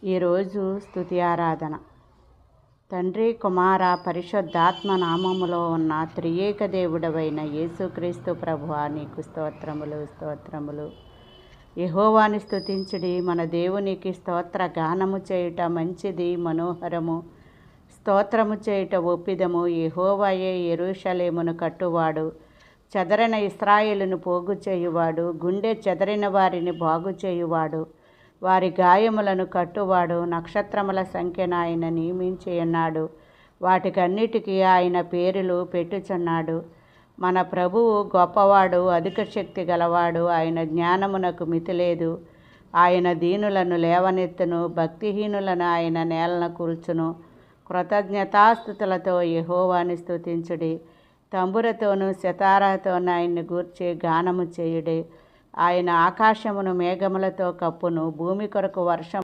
ఈరోజు స్తుతి ఆరాధన. తండ్రి, కుమార, పరిశుద్ధాత్మ నామములో ఉన్న త్రియేక దేవుడవైన యేసుక్రీస్తు ప్రభువా, నీకు స్తోత్రములు స్తోత్రములు. యెహోవాని స్తుతించుడి, మన దేవునికి స్తోత్ర గానము చేయుట మంచిది, మనోహరము. స్తోత్రము చేయుట ఒప్పిదము. యెహోవాయే యెరూషలేమును కట్టువాడు, చెదరిన ఇశ్రాయేలును పోగు చేయువాడు, గుండె చెదరిన వారిని బాగు చేయువాడు, వారి గాయములను కట్టువాడు. నక్షత్రముల సంఖ్యను ఆయన నియమించి ఉన్నాడు, వాటికన్నిటికీ ఆయన పేరులు పెట్టుచున్నాడు. మన ప్రభువు గొప్పవాడు, అధిక శక్తి గలవాడు. ఆయన జ్ఞానమునకు మితిలేదు. ఆయన దీనులను లేవనెత్తును, భక్తిహీనులను ఆయన నేలన కూల్చును. కృతజ్ఞతాస్తుతులతో యెహోవాని స్తుతించుడి, తంబురతోనూ సితారాతోనూ ఆయన్ని గూర్చి గానము చేయుడి. ఆయన ఆకాశమును మేఘములతో కప్పును, భూమి కొరకు వర్షం